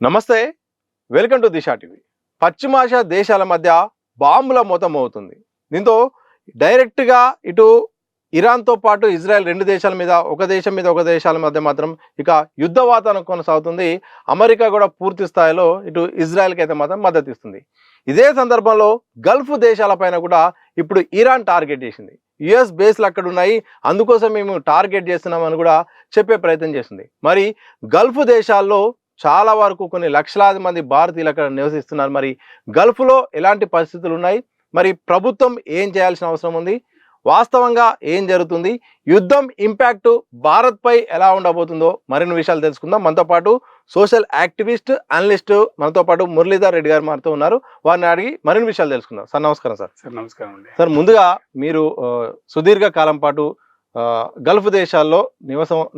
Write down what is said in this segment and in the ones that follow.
నమస్తే, welcome to Disha TV. పశ్చిమాసియా దేశాల మధ్య బాంబుల మోతం అవుతుంది. దీంతో డైరెక్ట్గా ఇటు ఇరాన్తో పాటు ఇజ్రాయెల్ రెండు దేశాల మీద ఒక దేశాల మధ్య మాత్రం ఇక యుద్ధ వాతావరణం కొనసాగుతుంది. అమెరికా కూడా పూర్తి స్థాయిలో ఇటు ఇజ్రాయెల్కి అయితే మాత్రం మద్దతు ఇస్తుంది. ఇదే సందర్భంలో గల్ఫ్ దేశాలపైన కూడా ఇప్పుడు ఇరాన్ టార్గెట్ చేసింది. యుఎస్ బేస్లు అక్కడ ఉన్నాయి, అందుకోసం మేము టార్గెట్ చేస్తున్నామని కూడా చెప్పే ప్రయత్నం చేస్తుంది. మరి గల్ఫ్ దేశాల్లో చాలా వరకు కొన్ని లక్షలాది మంది భారతీయులు అక్కడ నివసిస్తున్నారు. మరి గల్ఫ్లో ఎలాంటి పరిస్థితులు ఉన్నాయి, మరి ప్రభుత్వం ఏం చేయాల్సిన అవసరం ఉంది, వాస్తవంగా ఏం జరుగుతుంది, యుద్ధం ఇంపాక్ట్ భారత్పై ఎలా ఉండబోతుందో మరిన్ని విషయాలు తెలుసుకుందాం. మనతో పాటు సోషల్ యాక్టివిస్ట్ అనలిస్ట్ మనతో పాటు మురళీధర్ రెడ్డి గారు మనతో ఉన్నారు. వారిని అడిగి మరిన్ని విషయాలు తెలుసుకుందాం. సార్ నమస్కారం. సార్ నమస్కారం అండి. సార్ ముందుగా మీరు సుదీర్ఘ కాలం పాటు గల్ఫ్ దేశాల్లో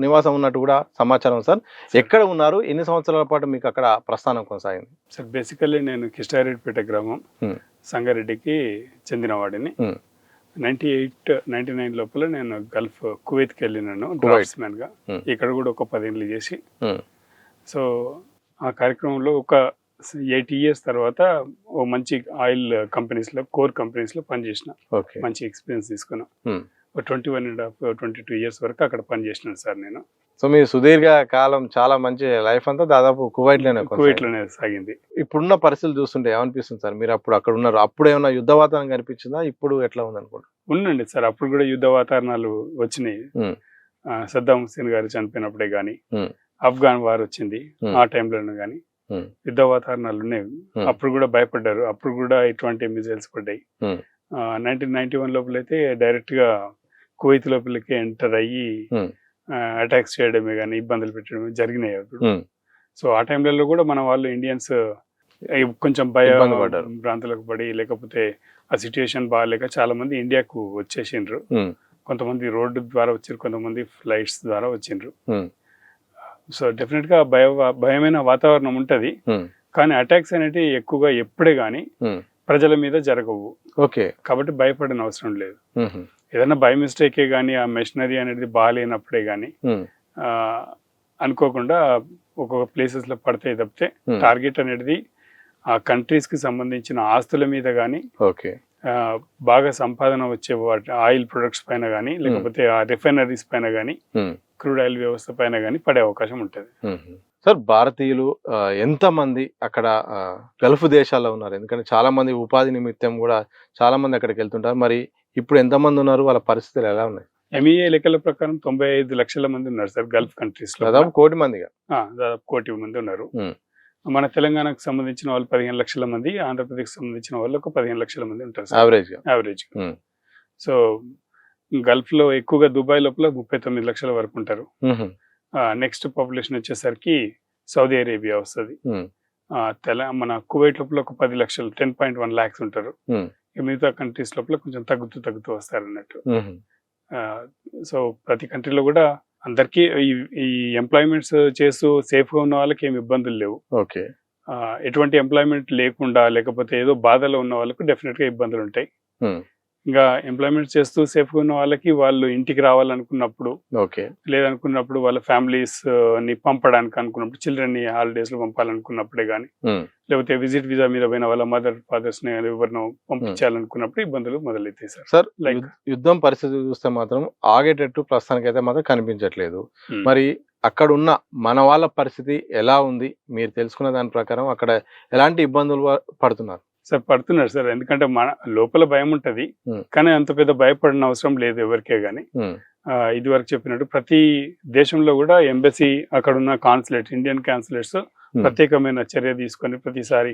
నివాసం ఉన్నట్టు కూడా సమాచారం. సార్ ఎక్కడ ఉన్నారు, ఎన్ని సంవత్సరాల పాటు మీకు అక్కడ ప్రస్థానం కొనసాగింది? సార్ బేసికల్లీ నేను కిష్టారెడ్డిపేట గ్రామం సంగారెడ్డికి చెందినవాడిని. 98-99 లోపల నేను గల్ఫ్ కువైత్కి వెళ్ళినాను డ్రాఫ్ట్స్మెన్ గా. ఇక్కడ కూడా ఒక 10 ఏళ్ళు చేసి, సో ఆ కార్యక్రమంలో ఒక 8 years తర్వాత ఓ మంచి ఆయిల్ కంపెనీస్లో కోర్ కంపెనీస్లో పనిచేసిన. మంచి ఎక్స్పీరియన్స్ తీసుకున్నా. 21.5-22 years వరకు అక్కడ పనిచేసినాను సార్ నేను. సో మీ సుదీర్ఘ కాలం చాలా మంచి లైఫ్ అంతా దాదాపు కువైట్లోనే సాగింది. ఇప్పుడున్న పరిస్థితులు చూస్తుంటే ఏమనిపిస్తుంది సార్? మీరు అప్పుడు అక్కడ ఉన్నారు, అప్పుడు ఏమైనా యుద్ధ వాతావరణం కనిపించిందా? ఇప్పుడు ఎట్లా ఉంది అనుకోండి? ఉండండి సార్, అప్పుడు కూడా యుద్ధ వాతావరణాలు వచ్చినాయి. సద్దాం హుస్సేన్ గారు చనిపోయినప్పుడే గానీ, ఆఫ్ఘన్ వార్ వచ్చింది ఆ టైంలోనే గానీ యుద్ధ వాతావరణాలు ఉన్నాయి. అప్పుడు కూడా భయపడ్డారు, అప్పుడు కూడా ఇటువంటి మిజైల్స్ పడ్డాయి. 1991 లోపల అయితే డైరెక్ట్ గా కువైత్ లోపలికి ఎంటర్ అయ్యి అటాక్స్ చేయడమే కానీ ఇబ్బందులు పెట్టడమే జరిగినాయి అప్పుడు. సో ఆ టైంలలో కూడా మన వాళ్ళు ఇండియన్స్ కొంచెం భ్రాంతులకు పడి, లేకపోతే ఆ సిచ్యుయేషన్ బాగాలేక చాలా మంది ఇండియాకు వచ్చేసిండ్రు. కొంతమంది రోడ్డు ద్వారా వచ్చారు, కొంతమంది ఫ్లైట్స్ ద్వారా వచ్చిండ్రు. సో డెఫినెట్ గా భయమైన వాతావరణం ఉంటది, కానీ అటాక్స్ అనేవి ఎక్కువగా ఎప్పుడే గానీ ప్రజల మీద జరగవు. కాబట్టి భయపడిన అవసరం లేదు. ఏదైనా బై మిస్టేకే గానీ ఆ మెషినరీ అనేది బాగాలేనప్పుడే గానీ అనుకోకుండా ఒక్కొక్క ప్లేసెస్ లో పడితే తప్పితే టార్గెట్ అనేది ఆ కంట్రీస్ కి సంబంధించిన ఆస్తుల మీద గానీ, బాగా సంపాదన వచ్చే ఆయిల్ ప్రొడక్ట్స్ పైన గానీ, లేకపోతే ఆ రిఫైనరీస్ పైన గానీ, క్రూడ్ ఆయిల్ వ్యవస్థ పైన గానీ పడే అవకాశం ఉంటుంది. సార్ భారతీయులు ఎంతమంది అక్కడ గల్ఫ్ దేశాల్లో ఉన్నారు? ఎందుకంటే చాలా మంది ఉపాధి నిమిత్తం కూడా చాలా మంది అక్కడికి వెళ్తుంటారు. మరి ఇప్పుడు ఎంతమంది ఉన్నారు, వాళ్ళ పరిస్థితులు ఎలా ఉన్నాయి? MEA లెక్కల ప్రకారం 95 లక్షల మంది ఉన్నారు సార్ గల్ఫ్ కంట్రీస్ లో. దాదాపు 1 కోటి మందిగా. దాదాపు 1 కోటి మంది ఉన్నారు. మన తెలంగాణకు సంబంధించిన వాళ్ళు 15 లక్షల మంది, ఆంధ్రప్రదేశ్ సంబంధించిన వాళ్ళు ఒక 15 లక్షల మంది ఉంటారు యావరేజ్. సో గల్ఫ్ లో ఎక్కువగా దుబాయ్ లోపల 39 లక్షల వరకు ఉంటారు. నెక్స్ట్ పాపులేషన్ వచ్చేసరికి సౌదీ అరేబియా వస్తుంది. మన కువైట్ లోపల ఒక 10 లక్షలు 10.1 lakhs ఉంటారు. మిగతా కంట్రీస్ లోపల కొంచెం తగ్గుతూ వస్తారు అన్నట్టు. సో ప్రతి కంట్రీలో కూడా అందరికీ ఈ ఎంప్లాయ్మెంట్స్ చేస్తూ సేఫ్ గా ఉన్న వాళ్ళకి ఏమి ఇబ్బందులు లేవు. ఎటువంటి ఎంప్లాయ్మెంట్ లేకుండా లేకపోతే ఏదో బాధలో ఉన్న వాళ్ళకు డెఫినెట్ గా ఇబ్బందులు ఉంటాయి. ఇంకా ఎంప్లాయ్మెంట్ చేస్తూ సేఫ్ గా ఉన్న వాళ్ళకి వాళ్ళు ఇంటికి రావాలనుకున్నప్పుడు, లేదనుకున్నప్పుడు వాళ్ళ ఫ్యామిలీస్ ని పంపడానికి అనుకున్నప్పుడు, చిల్డ్రన్ ని హాలిడేస్ లో పంపాలనుకున్నప్పుడే గానీ, లేకపోతే విజిట్ వీసా మీద పోయిన వాళ్ళ మదర్ ఫాదర్స్ ని ఎవరినో పంపించాలనుకున్నప్పుడు ఇబ్బందులు మొదలైతాయి సార్. సార్ యుద్ధం పరిస్థితి చూస్తే మాత్రం ఆగేటట్టు ప్రస్తుతానికి అయితే మాత్రం కనిపించట్లేదు. మరి అక్కడ ఉన్న మన వాళ్ళ పరిస్థితి ఎలా ఉంది? మీరు తెలుసుకున్న దాని ప్రకారం అక్కడ ఎలాంటి ఇబ్బందులు పడుతున్నారు? సార్ పడుతున్నారు సార్, ఎందుకంటే మన లోపల భయం ఉంటది, కానీ అంత పెద్ద భయపడిన అవసరం లేదు ఎవరికే గానీ. ఇది వరకు చెప్పినట్టు ప్రతి దేశంలో కూడా ఎంబసీ, అక్కడ ఉన్న కాన్సులేట్, ఇండియన్ కాన్సులేట్స్ ప్రత్యేకమైన చర్య తీసుకొని ప్రతిసారి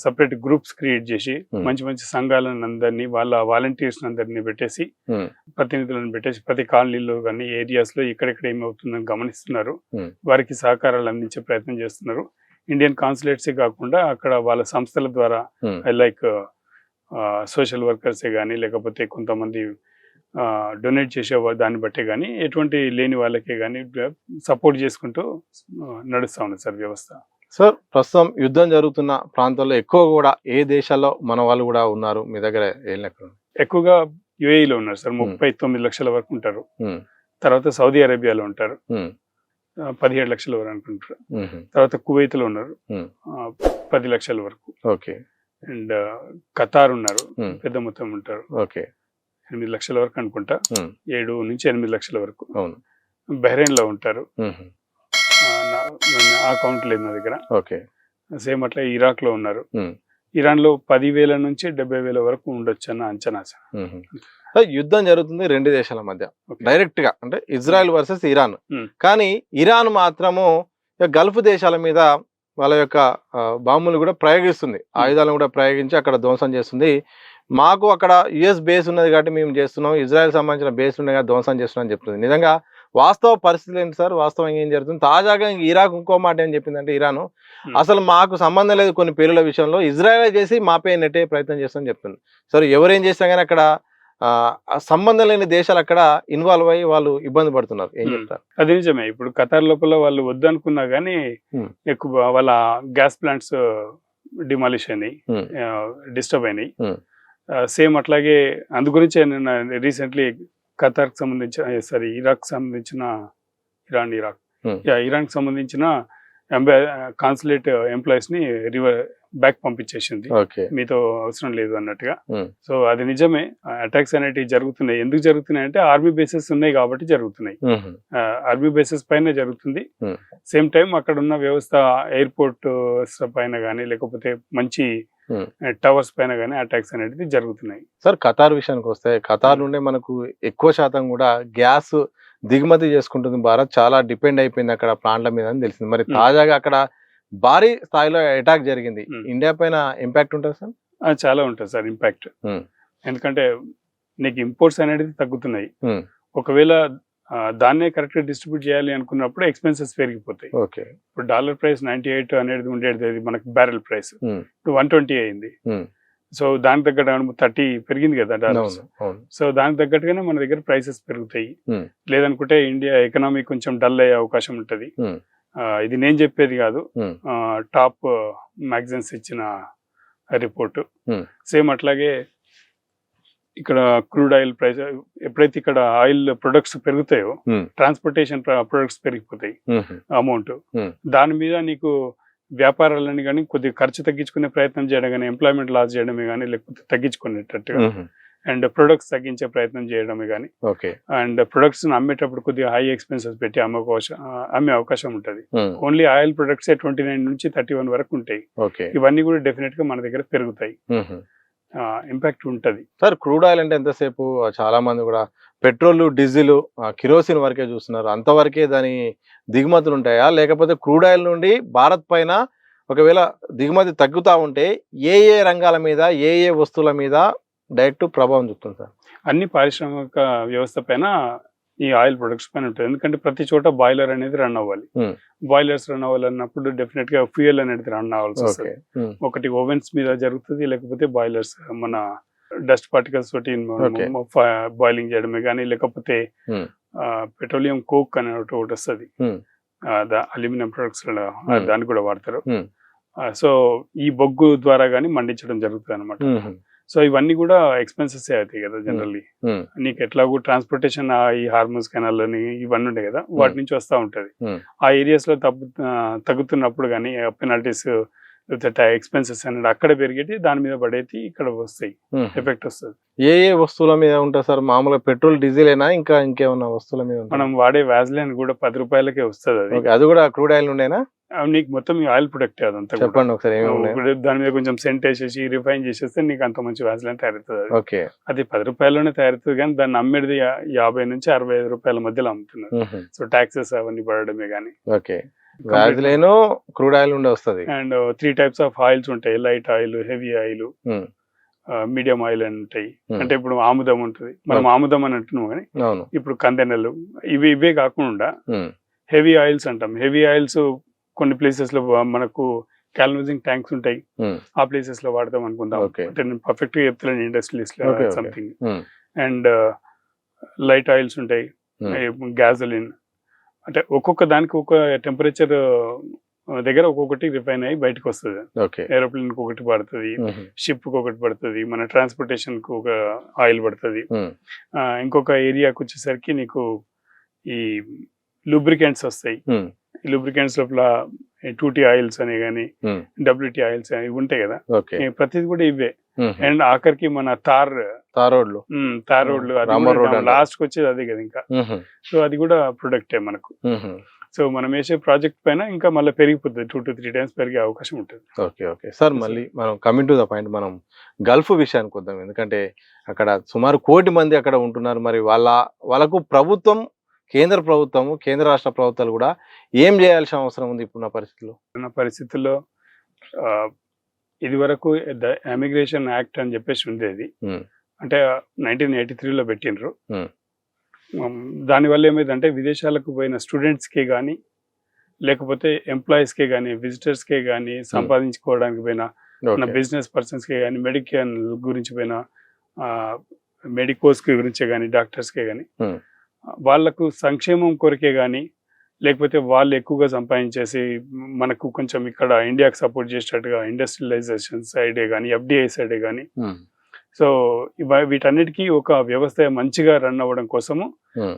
సపరేట్ గ్రూప్స్ క్రియేట్ చేసి మంచి మంచి సంఘాలను అందరినీ, వాళ్ళ వాలంటీర్స్ అందరినీ పెట్టేసి, ప్రతినిధులను పెట్టేసి ప్రతి కాలనీలో కానీ ఏరియాస్ లో ఎక్కడెక్కడ ఏమవుతుందని గమనిస్తున్నారు. వారికి సహకారాలు అందించే ప్రయత్నం చేస్తున్నారు. ఇండియన్ కాన్సులేట్సే కాకుండా అక్కడ వాళ్ళ సంస్థల ద్వారా లైక్ సోషల్ వర్కర్సే కానీ, లేకపోతే కొంతమంది డొనేట్ చేసే దాన్ని బట్టే కానీ, ఎటువంటి లేని వాళ్ళకే కానీ సపోర్ట్ చేసుకుంటూ నడుస్తా ఉంది సార్ వ్యవస్థ. సార్ ప్రస్తుతం యుద్ధం జరుగుతున్న ప్రాంతాల్లో ఎక్కువ కూడా ఏ దేశాల్లో మన వాళ్ళు కూడా ఉన్నారు మీ దగ్గర? ఎక్కువగా UAE లో ఉన్నారు సార్, 39 లక్షల వరకు ఉంటారు. తర్వాత సౌదీ అరేబియాలో ఉంటారు. 17 లక్షల వరకు అనుకుంటారు. తర్వాత కువైత్ లో ఉన్నారు 10 లక్షల వరకు. ఓకే. అండ్ ఖతార్ ఉన్నారు, పెద్ద మొత్తం ఉంటారు, ఓకే. 8 లక్షల వరకు అనుకుంటా, 7 నుంచి 8 లక్షల వరకు. అవును. బహ్రెయిన్ లో ఉంటారు, ఆ కౌంట్ లేదు నా దగ్గర. ఓకే. సేమ్ అట్లా ఇరాక్ లో ఉన్నారు. ఇరాన్ లో 10,000 నుంచి 70,000 వరకు ఉండొచ్చు అన్న అంచనా. యుద్ధం జరుగుతుంది రెండు దేశాల మధ్య డైరెక్ట్ గా, అంటే ఇజ్రాయెల్ వర్సెస్ ఇరాన్. కానీ ఇరాన్ మాత్రము గల్ఫ్ దేశాల మీద వాళ్ళ యొక్క బాంబులు కూడా ప్రయోగిస్తుంది, ఆయుధాలను కూడా ప్రయోగించి అక్కడ ధ్వంసం చేస్తుంది. మాకు అక్కడ యుఎస్ బేస్ ఉన్నది కాబట్టి మేము చేస్తున్నాం, ఇజ్రాయెల్ సంబంధించిన బేస్ ఉన్నాయి కాబట్టి ధ్వంసం చేస్తున్నాం అని చెప్తుంది. నిజంగా వాస్తవ పరిస్థితి ఏంటి సార్? వాస్తవం ఏం జరుగుతుంది? తాజాగా ఇరాక్ ఇంకో మాట ఏం చెప్పిందంటే, ఇరాన్ అసలు మాకు సంబంధం లేదు కొన్ని పేలుల విషయంలో, ఇజ్రాయెల్ చేసి మాపై నెట్టే ప్రయత్నం చేస్తామని చెప్తుంది. సరే, ఎవరేం చేసినా కానీ అక్కడ సంబంధం లేని దేశాలు అక్కడ ఇన్వాల్వ్ అయ్యి వాళ్ళు ఇబ్బంది పడుతున్నారు. ఏం చెప్తారు? అది నిజమే. ఇప్పుడు ఖతార్ లోపల వాళ్ళు వద్దనుకున్నా కానీ ఎక్కువ వాళ్ళ గ్యాస్ ప్లాంట్స్ డిమాలిష్ అయినాయి, డిస్టర్బ్ అయినాయి. సేమ్ అట్లాగే అందు గురించే నేను రీసెంట్లీ ఖతార్కి సంబంధించిన ఇరాక్ సంబంధించిన ఇరాన్ కి సంబంధించిన కాన్సులేట్ ఎంప్లాయీస్ ని బ్యాక్ పంపించేసింది, మీతో అవసరం లేదు అన్నట్టుగా. సో అది నిజమే, అటాక్స్ అనేటివి జరుగుతున్నాయి. ఎందుకు జరుగుతున్నాయి అంటే ఆర్మీ బేసెస్ ఉన్నాయి కాబట్టి జరుగుతున్నాయి, ఆర్మీ బేసెస్ పైన జరుగుతుంది. సేమ్ టైం అక్కడ ఉన్న వ్యవస్థ, ఎయిర్పోర్ట్ పైన కానీ లేకపోతే మంచి టవర్స్ పైన కానీ అటాక్స్ అనేటివి జరుగుతున్నాయి. సార్, ఖతార్ విషయానికి వస్తే, ఖతార్ నుండే మనకు ఎక్కువ శాతం కూడా గ్యాస్ దిగుమతి చేసుకుంటుంది భారత్, చాలా డిపెండ్ అయిపోయింది అక్కడ ప్లాంట్ల మీద అని తెలిసింది. మరి తాజాగా అక్కడ భారీ స్థాయిలో అటాక్ జరిగింది, ఇండియా పైన ఇంపాక్ట్ ఉంటుంది సార్? చాలా ఉంటుంది సార్ ఇంపాక్ట్. ఎందుకంటే నీకు ఇంపోర్ట్స్ అనేది తగ్గుతున్నాయి, ఒకవేళ దాన్నే కరెక్ట్ డిస్ట్రిబ్యూట్ చేయాలి అనుకున్నప్పుడు ఎక్స్పెన్సెస్ పెరిగిపోతాయి. ఇప్పుడు డాలర్ ప్రైస్ 98 అనేది ఉండేది మనకి, బ్యారెల్ ప్రైస్ 120 అయింది. సో దానికి తగ్గట్టు 30 పెరిగింది కదా డాలర్స్. సో దానికి తగ్గట్టుగానే మన దగ్గర ప్రైసెస్ పెరుగుతాయి. లేదనుకుంటే ఇండియా ఎకనామీ కొంచెం డల్ అయ్యే అవకాశం ఉంటది. ఇది నేను చెప్పేది కాదు, టాప్ మ్యాగజైన్స్ ఇచ్చిన రిపోర్టు. సేమ్ అట్లాగే ఇక్కడ క్రూడ్ ఆయిల్ ప్రైస్, ఎప్పుడైతే ఇక్కడ ఆయిల్ ప్రొడక్ట్స్ పెరుగుతాయో ట్రాన్స్పోర్టేషన్ ప్రొడక్ట్స్ పెరిగిపోతాయి అమౌంట్. దాని మీద నీకు వ్యాపారాలని కానీ కొద్దిగా ఖర్చు తగ్గించుకునే ప్రయత్నం చేయడం కానీ, ఎంప్లాయ్మెంట్ లాస్ చేయడమే కానీ, లేకపోతే తగ్గించుకునేటట్టుగా అండ్ ప్రొడక్ట్స్ తగ్గించే ప్రయత్నం చేయడమే కానీ, అండ్ ప్రొడక్ట్స్ అమ్మేటప్పుడు కొద్దిగా హై ఎక్స్పెన్సెస్ పెట్టి అమ్మే అవకాశం ఉంటుంది. ఓన్లీ ఆయిల్ ప్రొడక్ట్స్ 29 నుంచి 31 వరకు ఉంటాయి. ఇవన్నీ కూడా డెఫినెట్ గా మన దగ్గర పెరుగుతాయి, ఇంపాక్ట్ ఉంటది. సార్, క్రూడ్ ఆయిల్ అంటే ఎంతసేపు చాలా మంది కూడా పెట్రోల్, డీజిల్, కిరోసిన్ వరకే చూస్తున్నారు. అంతవరకే దాని దిగుమతులు ఉంటాయా, లేకపోతే క్రూడ్ ఆయిల్ నుండి భారత్ పైన ఒకవేళ దిగుమతి తగ్గుతూ ఉంటే ఏ ఏ రంగాల మీద, ఏ ఏ వస్తువుల మీద డైరెక్ట్ ప్రభావం చూపుతుంది సార్? అన్ని పారిశ్రామిక వ్యవస్థ పైన ఈ ఆయిల్ ప్రొడక్ట్స్ పైన ఉంటుంది. ఎందుకంటే ప్రతి చోట బాయిలర్ అనేది రన్ అవ్వాలి. బాయిలర్స్ రన్ అవ్వాలన్నప్పుడు డెఫినెట్ గా ఫ్యూయల్ అనేది రన్ అవ్వాల్సి వస్తుంది. ఒకటి ఓవెన్స్ మీద జరుగుతుంది, లేకపోతే బాయిలర్స్ మన డస్ట్ పార్టికల్స్ తోటి బాయిలింగ్ చేయడమే కానీ, లేకపోతే పెట్రోలియం కోక్ అనే ఒకటి వస్తుంది, అల్యూమినియం ప్రొడక్ట్స్ దాన్ని కూడా వాడతారు. సో ఈ బొగ్గు ద్వారా కానీ మండించడం జరుగుతుంది అనమాట. సో ఇవన్నీ కూడా ఎక్స్పెన్సెస్ అవుతాయి కదా జనరల్లీ. నీకు ఎట్లాగో ట్రాన్స్పోర్టేషన్ ఈ హార్మోన్స్ కెనాల్ అని ఇవన్నీ ఉంటాయి కదా, వాటి నుంచి వస్తూ ఉంటది. ఆ ఏరియాస్ లో తగ్గుతున్నప్పుడు కానీ పెనాల్టీస్, ఎక్స్పెన్సెస్ అనేది అక్కడ పెరిగేటి, దాని మీద పడేది ఇక్కడ వస్తాయి, ఎఫెక్ట్ వస్తుంది. ఏ ఏ వస్తువుల మీద ఉంటుంది సార్? మామూలుగా పెట్రోల్, డీజిల్ అయినా ఇంకా ఇంకేమన్నా వస్తువుల మీద? మనం వాడే వ్యాజ్లైన్ కూడా 10 రూపాయలకే వస్తుంది. అది కూడా క్రూడ్ ఆయిల్ ఉండేనా? నీకు మొత్తం ఆయిల్ ప్రొడక్ట్ అదంతా చెప్పండి ఒకసారి. దాని మీద కొంచెం సెంట్ వేసేసి రిఫైన్ చేసేస్తే నీకు అంత మంచి వ్యాజ్లైన్ తయారవుతుంది. అది 10 రూపాయల్లోనే తయారవుతుంది, కానీ దాన్ని అమ్మేది 50 నుంచి 65 రూపాయల మధ్యలో అమ్ముతున్నారు. సో టాక్సెస్ అవన్నీ పడడమే కానీ. వ్యాజ్లైన్, క్రూడ్ ఆయిల్ ఉండే వస్తుంది. అండ్ 3 టైప్స్ ఆఫ్ ఆయిల్స్ ఉంటాయి, light oil, heavy oil, medium oil అని ఉంటాయి. అంటే ఇప్పుడు ఆముదం ఉంటుంది, మనం ఆముదం అని అంటున్నాం కానీ ఇప్పుడు కందెనలు, ఇవే కాకుండా హెవీ ఆయిల్స్ అంటాం. హెవీ ఆయిల్స్ కొన్ని ప్లేసెస్ లో మనకు క్యాల్వజింగ్ ట్యాంక్స్ ఉంటాయి, ఆ ప్లేసెస్ లో వాడతాం అనుకుందాం. అంటే నేను పర్ఫెక్ట్ గా చెప్తాను, ఇండస్ట్రీస్ లో సంథింగ్. అండ్ లైట్ ఆయిల్స్ ఉంటాయి, గ్యాసోలిన్. అంటే ఒక్కొక్క దానికి ఒక టెంపరేచర్ దగ్గర ఒక్కొక్కటి రిఫైన్ అయ్యి బయటకు వస్తుంది. ఏరోప్లేన్ కి ఒకటి పడుతుంది, షిప్ కి ఒకటి పడుతుంది, మన ట్రాన్స్పోర్టేషన్ కు ఒక ఆయిల్ పడుతుంది. ఇంకొక ఏరియాకి వచ్చేసరికి నీకు ఈ లూబ్రికెంట్స్ వస్తాయి. లూబ్రికెంట్స్ లోపల 2T ఆయిల్స్ అని కానీ WT ఆయిల్స్ ఇవి ఉంటాయి కదా, ప్రతిది కూడా ఇవే. అండ్ ఆఖరికి మన తార్ రోడ్లు లాస్ట్ కి వచ్చేది అదే కదా ఇంకా. సో అది కూడా ప్రొడక్టే మనకు. సో మనం వేసే ప్రాజెక్ట్ పైన ఇంకా మళ్ళీ పెరిగిపోతుంది, 2 to 3 times పెరిగే అవకాశం ఉంటుంది. ఓకే సార్, మళ్ళీ మనం కమింగ్ టు ద పాయింట్, మనం గల్ఫ్ విషయానికి వద్దాం. ఎందుకంటే అక్కడ సుమారు 1 కోటి మంది అక్కడ ఉంటున్నారు. మరి వాళ్ళకు ప్రభుత్వం, కేంద్ర ప్రభుత్వము, కేంద్ర రాష్ట్ర ప్రభుత్వాలు కూడా ఏం చేయాల్సిన అవసరం ఉంది ఇప్పుడున్న పరిస్థితుల్లో? ఇది వరకు ఎమిగ్రేషన్ యాక్ట్ అని చెప్పేసి ఉండేది, అంటే 1983లో పెట్టినరు. దానివల్ల ఏమైందంటే విదేశాలకు పోయిన స్టూడెంట్స్కే కానీ, లేకపోతే ఎంప్లాయీస్కే కానీ, విజిటర్స్కే కానీ, సంపాదించుకోవడానికి పోయిన బిజినెస్ పర్సన్స్కే కానీ, మెడికల్ గురించి పోయిన మెడికోస్కి గురించే కానీ, డాక్టర్స్కే కానీ, వాళ్లకు సంక్షేమం కొరకే కానీ, లేకపోతే వాళ్ళు ఎక్కువగా సంపాదించేసి మనకు కొంచెం ఇక్కడ ఇండియాకి సపోర్ట్ చేసేటట్టుగా ఇండస్ట్రియలైజేషన్ సైడే కానీ, FDI సైడే కానీ, సో వీటన్నిటికీ ఒక వ్యవస్థ మంచిగా రన్ అవ్వడం కోసము,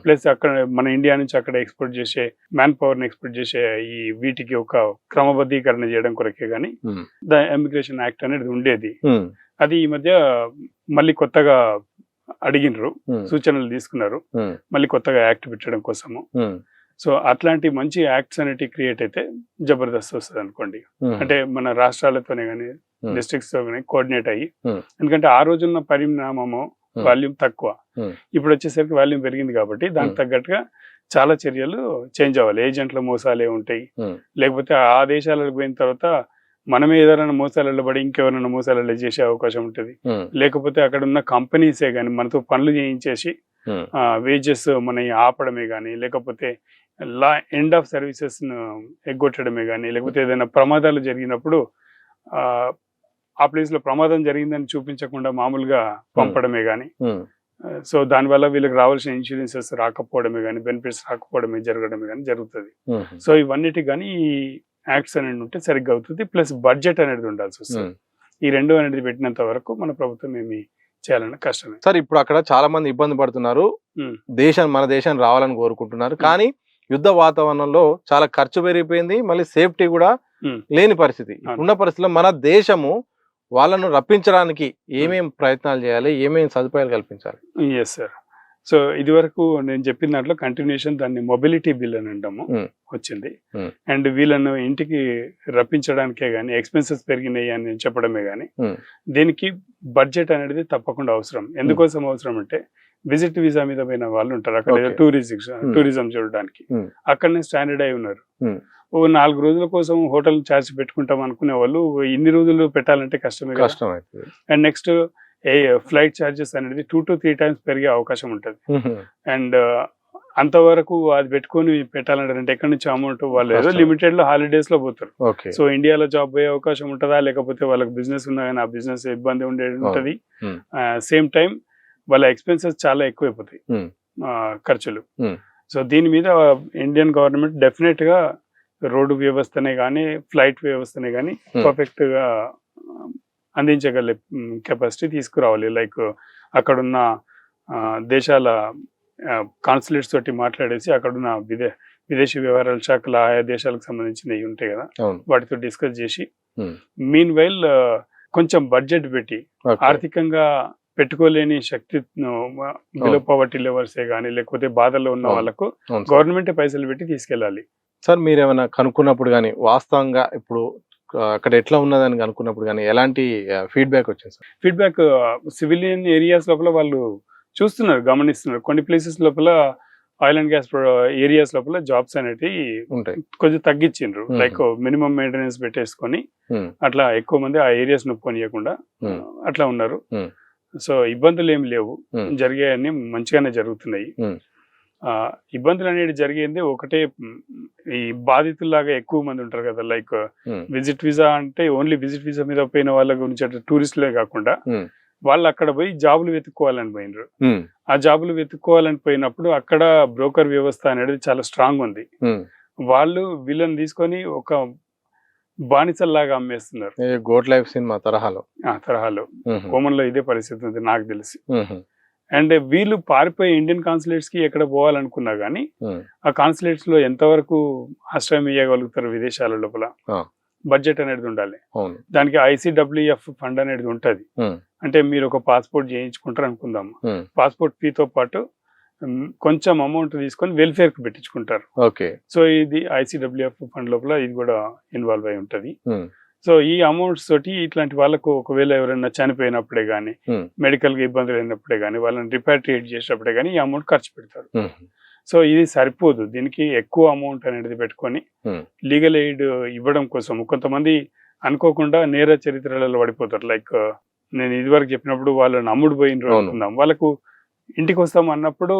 ప్లస్ అక్కడ మన ఇండియా నుంచి అక్కడ ఎక్స్పోర్ట్ చేసే మ్యాన్ పవర్ ని ఎక్స్పోర్ట్ చేసే ఈ వీటికి ఒక క్రమబద్ధీకరణ చేయడం కొరకే గానీ ద ఎమిగ్రేషన్ యాక్ట్ అనేది ఉండేది. అది ఈ మధ్య మళ్ళీ కొత్తగా అడిగినరు, సూచనలు తీసుకున్నారు మళ్ళీ కొత్తగా యాక్ట్ పెట్టడం కోసము. సో అట్లాంటి మంచి యాక్ట్స్ అనేవి క్రియేట్ అయితే జబర్దస్త్ వస్తుంది అనుకోండి. అంటే మన రాష్ట్రాలతోనే కానీ, డిస్ట్రిక్ట్స్ తో కానీ కోఆర్డినేట్ అయ్యి, ఎందుకంటే ఆ రోజున్న పరిణామము వాల్యూమ్ తక్కువ, ఇప్పుడు వచ్చేసరికి వాల్యూమ్ పెరిగింది కాబట్టి దానికి తగ్గట్టుగా చాలా చర్యలు చేంజ్ అవ్వాలి. ఏజెంట్ల మోసాలే ఉంటాయి, లేకపోతే ఆ దేశాలకు పోయిన తర్వాత మనమే ఏదైనా మోసాలలో పడి ఇంకెవరైనా మోసాలలో చేసే అవకాశం ఉంటుంది. లేకపోతే అక్కడ ఉన్న కంపెనీసే కానీ మనతో పనులు చేయించేసి వేజెస్ మన ఆపడమే కానీ, లేకపోతే ఎండ్ ఆఫ్ సర్వీసెస్ ను ఎగ్గొట్టడమే కానీ, లేకపోతే ఏదైనా ప్రమాదాలు జరిగినప్పుడు ఆ ప్లేస్ లో ప్రమాదం జరిగిందని చూపించకుండా మామూలుగా పంపడమే కానీ, సో దానివల్ల వీళ్ళకి రావాల్సిన ఇన్సూరెన్సెస్ రాకపోవడమే కానీ, బెనిఫిట్స్ రాకపోవడమే జరగడమే కానీ జరుగుతుంది. సో ఇవన్నిటికి కానీ ఈ యాక్ట్స్ అనేది ఉంటే సరిగ్గా అవుతుంది. ప్లస్ బడ్జెట్ అనేది ఉండాల్సి వస్తుంది. ఈ రెండు అనేది పెట్టినంత వరకు మన ప్రభుత్వం ఏమి చేయాలన్న కష్టమే. సార్ ఇప్పుడు అక్కడ చాలా మంది ఇబ్బంది పడుతున్నారు, మన దేశం రావాలని కోరుకుంటున్నారు, కానీ యుద్ధ వాతావరణంలో చాలా ఖర్చు పెరిగిపోయింది, మళ్ళీ సేఫ్టీ కూడా లేని పరిస్థితి. ఉన్న పరిస్థితిలో మన దేశము వాళ్ళను రప్పించడానికి ఏమేం ప్రయత్నాలు చేయాలి, ఏమేం సదుపాయాలు కల్పించాలి? Yes sir. సో ఇది వరకు నేను చెప్పిన దాంట్లో కంటిన్యూషన్ దాన్ని మొబిలిటీ బిల్ అని అంటాము వచ్చింది. అండ్ వీళ్ళను ఇంటికి రప్పించడానికే గానీ, ఎక్స్పెన్సెస్ పెరిగినాయి అని చెప్పడమే గానీ, దీనికి బడ్జెట్ అనేది తప్పకుండా అవసరం. ఎందుకోసం అవసరం అంటే విజిట్ వీసా మీద పోయిన వాళ్ళు ఉంటారు అక్కడ, టూరిజం చూడడానికి, అక్కడనే స్టాండర్డ్ అయి ఉన్నారు. 4 రోజుల కోసం హోటల్ ఛార్జ్ పెట్టుకుంటాం అనుకునే వాళ్ళు ఇన్ని రోజులు పెట్టాలంటే కష్టమే. అండ్ నెక్స్ట్ ఫ్లైట్ ఛార్జెస్ అనేది 2 to 3 times పెరిగే అవకాశం ఉంటుంది. అండ్ అంతవరకు అది పెట్టుకొని పెట్టాలంటే ఎక్కడి నుంచి అమౌంట్, వాళ్ళు ఏదో లిమిటెడ్ లో హాలిడేస్ లో పోతారు. సో ఇండియాలో జాబ్ పోయే అవకాశం ఉంటుందా, లేకపోతే వాళ్ళకి బిజినెస్ ఉన్నా కానీ ఆ బిజినెస్ ఇబ్బంది ఉంటది. సేమ్ టైం వాళ్ళ ఎక్స్పెన్సెస్ చాలా ఎక్కువైపోతాయి, ఖర్చులు. సో దీని మీద ఇండియన్ గవర్నమెంట్ డెఫినెట్ గా రోడ్డు వ్యవస్థనే కానీ, ఫ్లైట్ వ్యవస్థనే కానీ పర్ఫెక్ట్ గా అందించగల కెపాసిటీ తీసుకురావాలి. లైక్ అక్కడున్న దేశాల కాన్సులేట్స్ తోటి మాట్లాడేసి అక్కడున్న విదేశీ వ్యవహారాల శాఖల ఆయా దేశాలకు సంబంధించినవి ఉంటాయి కదా, వాటితో డిస్కస్ చేసి మీన్ వైల్ కొంచెం బడ్జెట్ పెట్టి, ఆర్థికంగా పెట్టుకోలేని శక్తి బిలో పవర్టీ లెవెల్సే కానీ, లేకపోతే బాధల్లో ఉన్న వాళ్ళకు గవర్నమెంట్ పైసలు పెట్టి తీసుకెళ్ళాలి. సార్ మీరు ఏమైనా కనుక్కున్నప్పుడు కానీ, వాస్తవంగా ఇప్పుడు అక్కడ ఎట్లా ఉన్నదని కనుక్కున్నప్పుడు కానీ ఎలాంటి ఫీడ్బ్యాక్ వచ్చింది సార్? ఫీడ్బ్యాక్ సివిలియన్ ఏరియాస్ లోపల వాళ్ళు చూస్తున్నారు, గమనిస్తున్నారు. కొన్ని ప్లేసెస్ లోపల ఆయిల్ అండ్ గ్యాస్ ఏరియాస్ లోపల జాబ్స్ అనేవి ఉంటాయి, కొంచెం తగ్గించిండ్రు. లైక్ మినిమం మెయింటెనెన్స్ పెట్టేసుకొని అట్లా ఎక్కువ మంది ఆ ఏరియాస్ నొప్పుకోనియకుండా అట్లా ఉన్నారు. సో ఇబ్బందులు ఏమి లేవు, జరిగాయని మంచిగానే జరుగుతున్నాయి. ఇబ్బందులు అనేది జరిగేది ఒకటే, ఈ బాధితుల్లాగా ఎక్కువ మంది ఉంటారు కదా, లైక్ విజిట్ వీసా అంటే ఓన్లీ విజిట్ వీసా మీద పోయిన వాళ్ళ గురించి టూరిస్టులే కాకుండా వాళ్ళు అక్కడ పోయి జాబులు వెతుక్కోవాలని పోయినరు. ఆ జాబులు వెతుక్కోవాలని పోయినప్పుడు అక్కడ బ్రోకర్ వ్యవస్థ అనేది చాలా స్ట్రాంగ్ ఉంది. వాళ్ళు వీళ్ళని తీసుకొని ఒక బానిసల్లాగా అమ్మేస్తున్నారు. గోట్ లైఫ్ సినిమా తరహాలో కోమన్లో ఇదే పరిస్థితి ఉంది నాకు తెలిసి. అండ్ వీళ్ళు పారిపోయి ఇండియన్ కాన్సులేట్స్ కి ఎక్కడ పోవాలనుకున్నా గానీ ఉమ్, ఆ కాన్సులేట్స్ లో ఎంతవరకు ఆశ్రయం ఇవ్వగలుగుతారు విదేశాల లోపల ఆ, బడ్జెట్ అనేది ఉండాలి. అవును. దానికి ICWF ఫండ్ అనేది ఉంటది. ఉమ్, అంటే మీరు ఒక పాస్పోర్ట్ చేయించుకుంటారు అనుకుందాం, ఉమ్, పాస్పోర్ట్ ఫీతో పాటు కొంచెం అమౌంట్ తీసుకొని వెల్ఫేర్ కి పెట్టించుకుంటారు. ఓకే. సో ఇది ICWF ఫండ్ లోపల ఇది కూడా ఇన్వాల్వ్ అయి ఉంటది. ఉమ్, సో ఈ అమౌంట్స్ తోటి ఇట్లాంటి వాళ్ళకు ఒకవేళ ఎవరైనా చనిపోయినప్పుడే గానీ ఉమ్, మెడికల్ గా ఇబ్బందులు అయినప్పుడే గానీ వాళ్ళని రిపాట్రియేట్ చేసినప్పుడే గానీ ఈ అమౌంట్ ఖర్చు పెడతారు. ఉమ్, సో ఇది సరిపోదు, దీనికి ఎక్కువ అమౌంట్ అనేది పెట్టుకొని ఉమ్, లీగల్ ఎయిడ్ ఇవ్వడం కోసం కొంతమంది అనుకోకుండా నేర చరిత్రలలో పడిపోతారు. లైక్ నేను ఇదివరకు చెప్పినప్పుడు వాళ్ళని అమ్ముడు పోయిన అవును. అనుకుందాం, వాళ్ళకు ఇంటికి వస్తాం అన్నప్పుడు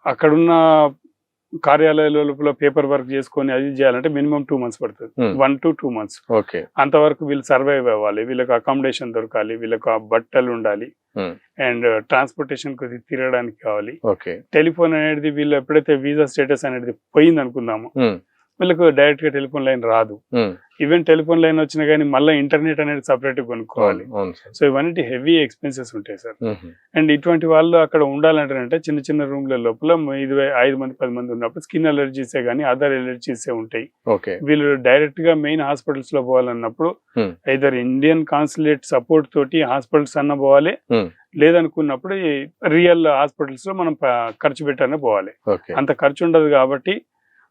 అక్కడున్న కార్యాలయాల లోపల పేపర్ వర్క్ చేసుకొని అది చేయాలంటే మినిమం 2 months పడుతుంది. Hmm. 1 to 2 months. ఓకే. అంతవరకు వీళ్ళు సర్వైవ్ అవ్వాలి, వీళ్ళకి అకామిడేషన్ దొరకాలి, వీళ్ళకి ఆ బట్టలు ఉండాలి, ఉమ్, అండ్ ట్రాన్స్పోర్టేషన్ కి తిరగడానికి కావాలి. ఓకే. టెలిఫోన్ అనేది వీళ్ళు ఎప్పుడైతే వీసా స్టేటస్ అనేది పోయింది అనుకుందాము, ఉమ్, వీళ్ళకు డైరెక్ట్ గా టెలిఫోన్ లైన్ రాదు. ఉమ్, ఈవెన్ టెలిఫోన్ లైన్ వచ్చినా కానీ మళ్ళీ ఇంటర్నెట్ అనేది సపరేట్ కొనుక్కోవాలి. అవును, అవును సార్. సో ఇవన్నీ హెవీ ఎక్స్పెన్సెస్ ఉంటాయి సార్. ఉమ్, అండ్ ఇటువంటి వాళ్ళు అక్కడ ఉండాలంటే చిన్న చిన్న రూమ్ల లోపల 5 మంది 10 మంది ఉన్నప్పుడు స్కిన్ అలర్జీసే కానీ అదర్ అలర్జీసే ఉంటాయి. ఓకే. వీళ్ళు డైరెక్ట్ గా మెయిన్ హాస్పిటల్స్ లో పోవాలన్నప్పుడు Hmm. Either Indian consulate support తోటి హాస్పిటల్స్ అన్న పోవాలి, Hmm. లేదనుకున్నప్పుడు రియల్ హాస్పిటల్స్ లో మనం ఖర్చు పెట్టానే పోవాలి. ఓకే. అంత ఖర్చు ఉండదు కాబట్టి